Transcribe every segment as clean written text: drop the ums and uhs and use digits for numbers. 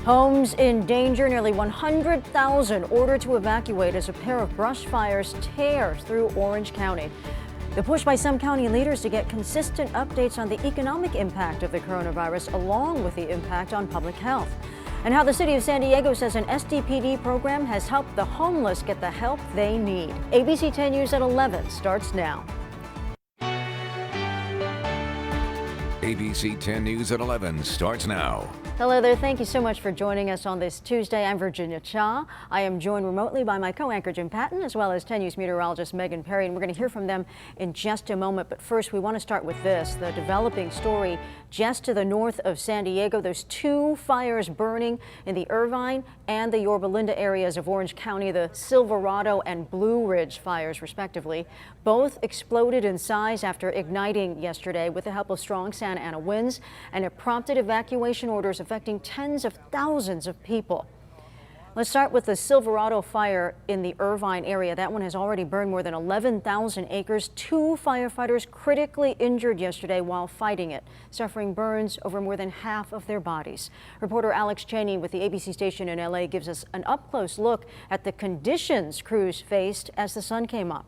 Homes in danger, nearly 100,000 ordered to evacuate as a pair of brush fires tear through Orange County. The push by some county leaders to get consistent updates on the economic impact of the coronavirus, along with the impact on public health. And how the city of San Diego says an SDPD program has helped the homeless get the help they need. ABC 10 News at 11 starts now. ABC 10 News at 11 starts now. Hello there. Thank you so much for joining us on this Tuesday. I'm Virginia Cha. I am joined remotely by my co-anchor Jim Patton, as well as 10 News meteorologist Megan Perry, and we're going to hear from them in just a moment. But first, we want to start with this, the developing story just to the north of San Diego. There's two fires burning in the Irvine and the Yorba Linda areas of Orange County, the Silverado and Blue Ridge fires, respectively. Both exploded in size after igniting yesterday with the help of strong Santa Ana winds, and it prompted evacuation orders affecting tens of thousands of people. Let's start with the Silverado fire in the Irvine area. That one has already burned more than 11,000 acres. Two firefighters critically injured yesterday while fighting it, suffering burns over more than half of their bodies. Reporter Alex Cheney with the ABC station in LA gives us an up-close look at the conditions crews faced as the sun came up.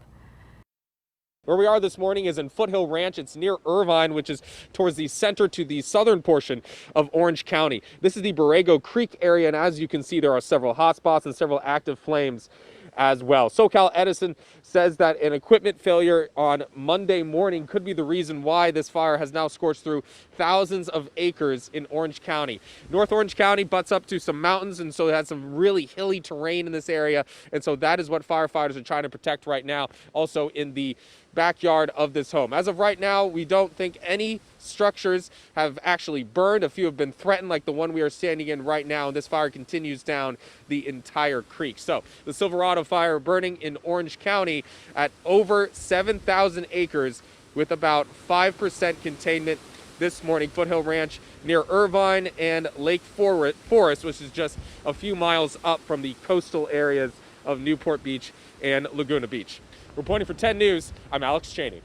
Where we are this morning is in Foothill Ranch. It's near Irvine, which is towards the center to the southern portion of Orange County. This is the Borrego Creek area, and as you can see, there are several hot spots and several active flames as well. SoCal Edison says that an equipment failure on Monday morning could be the reason why this fire has now scorched through thousands of acres in Orange County. North Orange County butts up to some mountains, and so it has some really hilly terrain in this area, and so that is what firefighters are trying to protect right now, also in the backyard of this home. As of right now, we don't think any structures have actually burned. A few have been threatened, like the one we are standing in right now, and this fire continues down the entire creek. So the Silverado fire burning in Orange County at over 7,000 acres with about 5% containment this morning. Foothill Ranch near Irvine and Lake Forest, which is just a few miles up from the coastal areas of Newport Beach and Laguna Beach. Reporting for 10 News, I'm Alex Cheney.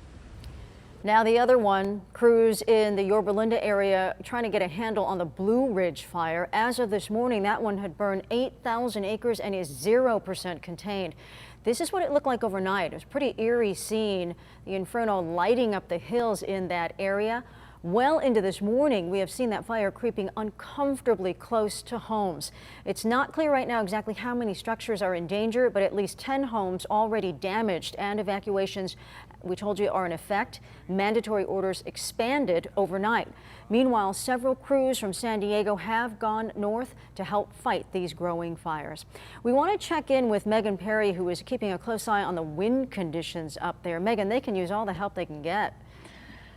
Now the other one, crews in the Yorba Linda area trying to get a handle on the Blue Ridge fire. As of this morning, that one had burned 8,000 acres and is 0% contained. This is what it looked like overnight. It was a pretty eerie scene, the inferno lighting up the hills in that area. Well into this morning, we have seen that fire creeping uncomfortably close to homes. It's not clear right now exactly how many structures are in danger, but at least 10 homes already damaged, and evacuations, we told you, are in effect. Mandatory orders expanded overnight. Meanwhile, several crews from San Diego have gone north to help fight these growing fires. We want to check in with Megan Perry, who is keeping a close eye on the wind conditions up there. Megan, they can use all the help they can get.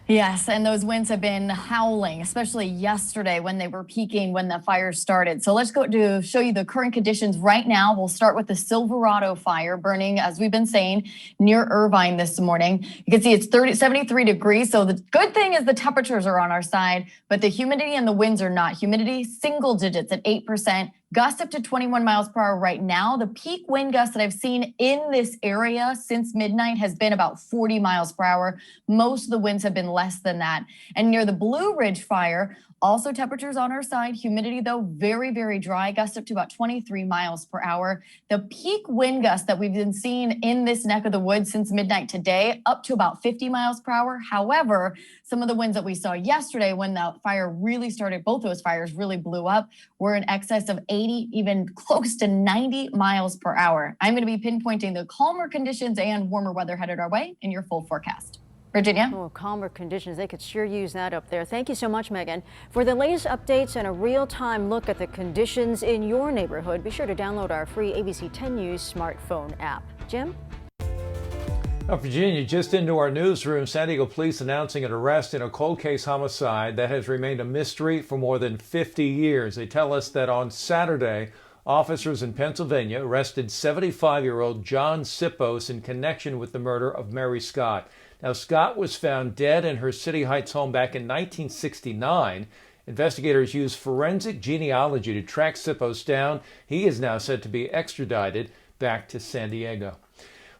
Yes, and those winds have been howling, especially yesterday when they were peaking when the fire started. So let's go to show you the current conditions right now. We'll start with the Silverado fire burning, as we've been saying, near Irvine this morning. You can see it's 73 degrees. So the good thing is the temperatures are on our side, but the humidity and the winds are not. Humidity, single digits at 8%. Gusts up to 21 miles per hour right now. The peak wind gust that I've seen in this area since midnight has been about 40 miles per hour. Most of the winds have been less than that. And near the Blue Ridge fire, also temperatures on our side. Humidity, though, very, very dry. Gusts up to about 23 miles per hour. The peak wind gust that we've been seeing in this neck of the woods since midnight today, up to about 50 miles per hour. However, some of the winds that we saw yesterday when the fire really started, both those fires really blew up, were in excess of 80, even close to 90 miles per hour. I'm going to be pinpointing the calmer conditions and warmer weather headed our way in your full forecast. Virginia? Oh, calmer conditions. They could sure use that up there. Thank you so much, Megan. For the latest updates and a real-time look at the conditions in your neighborhood, be sure to download our free ABC 10 News smartphone app. Jim? Now, Virginia, just into our newsroom, San Diego police announcing an arrest in a cold case homicide that has remained a mystery for more than 50 years. They tell us that on Saturday, officers in Pennsylvania arrested 75-year-old John Sippos in connection with the murder of Mary Scott. Now, Scott was found dead in her City Heights home back in 1969. Investigators used forensic genealogy to track Sippos down. He is now said to be extradited back to San Diego.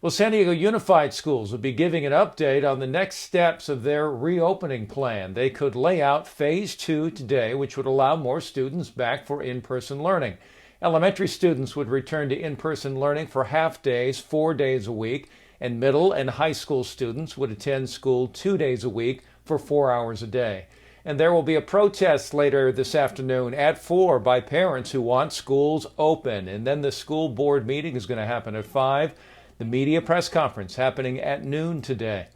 Well, San Diego Unified Schools will be giving an update on the next steps of their reopening plan. They could lay out phase 2 today, which would allow more students back for in-person learning. Elementary students would return to in-person learning for half days, 4 days a week, and middle and high school students would attend school 2 days a week for 4 hours a day. And there will be a protest later this afternoon at 4 by parents who want schools open. And then the school board meeting is going to happen at 5. The media press conference happening at noon today.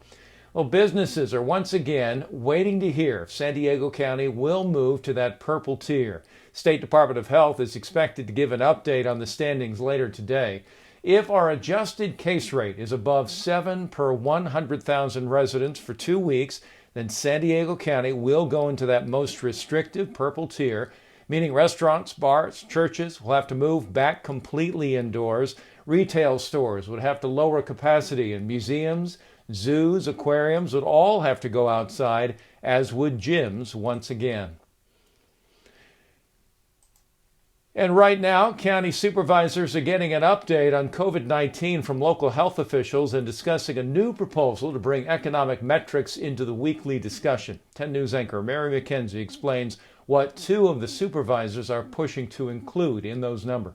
Well, businesses are once again waiting to hear if San Diego County will move to that purple tier. State Department of Health is expected to give an update on the standings later today. If our adjusted case rate is above 7 per 100,000 residents for 2 weeks, then San Diego County will go into that most restrictive purple tier, meaning restaurants, bars, churches will have to move back completely indoors. Retail stores would have to lower capacity, and museums, zoos, aquariums would all have to go outside, as would gyms once again. And right now, county supervisors are getting an update on COVID-19 from local health officials and discussing a new proposal to bring economic metrics into the weekly discussion. 10 News anchor Mary McKenzie explains what 2 of the supervisors are pushing to include in those numbers.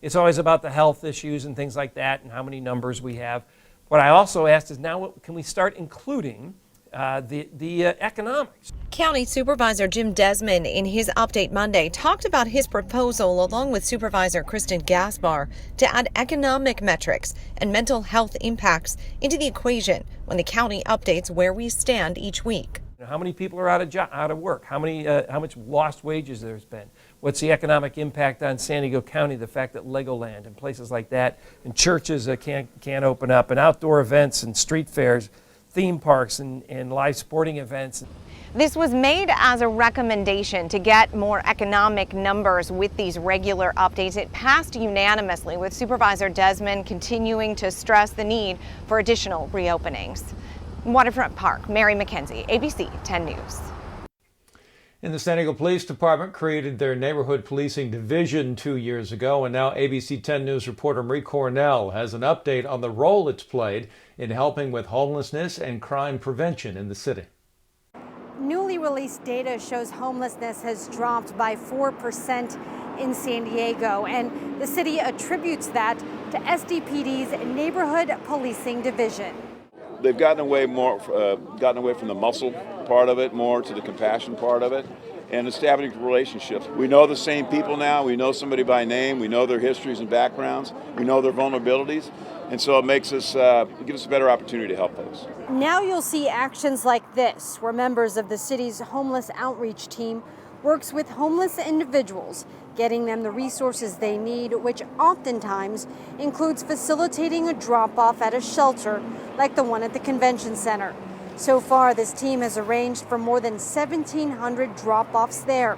It's always about the health issues and things like that and how many numbers we have. What I also asked is now can we start including the economics? County Supervisor Jim Desmond, in his update Monday, talked about his proposal along with Supervisor Kristen Gaspar to add economic metrics and mental health impacts into the equation when the county updates where we stand each week. How many people are out of work? How much lost wages there's been? What's the economic impact on San Diego County? The fact that Legoland and places like that, and churches can't open up, and outdoor events and street fairs, theme parks and live sporting events. This was made as a recommendation to get more economic numbers with these regular updates. It passed unanimously, with Supervisor Desmond continuing to stress the need for additional reopenings. Waterfront Park, Mary McKenzie, ABC 10 News. And the San Diego Police Department created their neighborhood policing division 2 years ago, and now ABC 10 News reporter Marie Cornell has an update on the role it's played in helping with homelessness and crime prevention in the city. Newly released data shows homelessness has dropped by 4% in San Diego, and the city attributes that to SDPD's neighborhood policing division. They've gotten away from the muscle part of it, more to the compassion part of it, and establishing relationships. We know the same people now. We know somebody by name. We know their histories and backgrounds. We know their vulnerabilities, and so it makes us gives us a better opportunity to help folks. Now you'll see actions like this, where members of the city's homeless outreach team works with homeless individuals, getting them the resources they need, which oftentimes includes facilitating a drop-off at a shelter like the one at the convention center. So far, this team has arranged for more than 1,700 drop-offs there.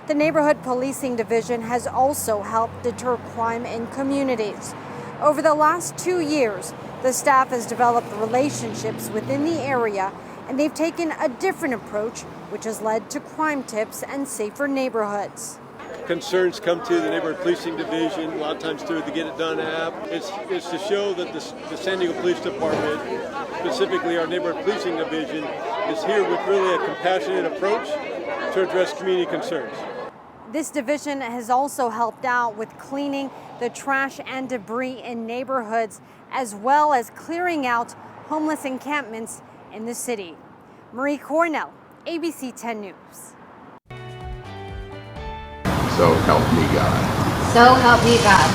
The Neighborhood Policing Division has also helped deter crime in communities. Over the last 2 years, the staff has developed relationships within the area, and they've taken a different approach, which has led to crime tips and safer neighborhoods. Concerns come to the Neighborhood Policing Division, a lot of times through the Get It Done app. It's to show that the San Diego Police Department, specifically our Neighborhood Policing Division, is here with really a compassionate approach to address community concerns. This division has also helped out with cleaning the trash and debris in neighborhoods, as well as clearing out homeless encampments in the city. Marie Cornell, ABC 10 News. So help me God. So help me God.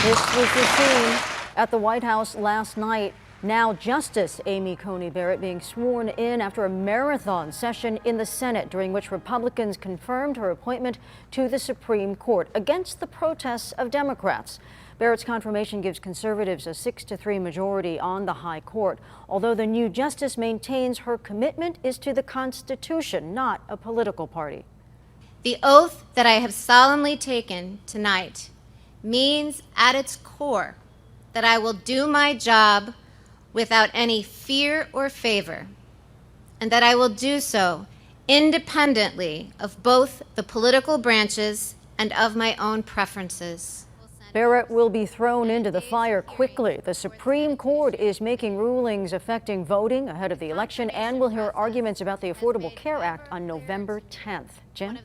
This was the scene at the White House last night. Now Justice Amy Coney Barrett being sworn in after a marathon session in the Senate, during which Republicans confirmed her appointment to the Supreme Court against the protests of Democrats. Barrett's confirmation gives conservatives a 6-3 majority on the high court, although the new justice maintains her commitment is to the Constitution, not a political party. The oath that I have solemnly taken tonight means at its core that I will do my job without any fear or favor, and that I will do so independently of both the political branches and of my own preferences. Barrett will be thrown into the fire quickly. The Supreme Court is making rulings affecting voting ahead of the election, and we'll hear arguments about the Affordable Care Act on November 10th. Jim?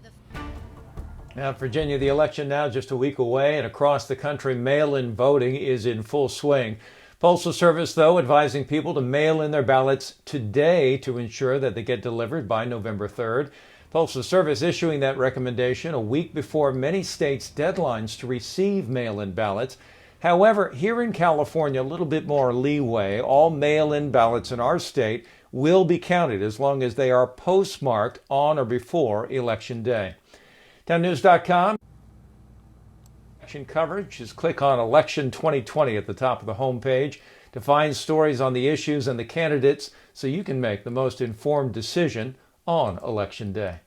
Now, Virginia, the election now just a week away, and across the country, mail-in voting is in full swing. Postal Service, though, advising people to mail in their ballots today to ensure that they get delivered by November 3rd. Postal Service issuing that recommendation a week before many states' deadlines to receive mail-in ballots. However, here in California, a little bit more leeway. All mail-in ballots in our state will be counted as long as they are postmarked on or before Election Day. TownNews.com. Election coverage. Just click on Election 2020 at the top of the homepage to find stories on the issues and the candidates so you can make the most informed decision on Election Day.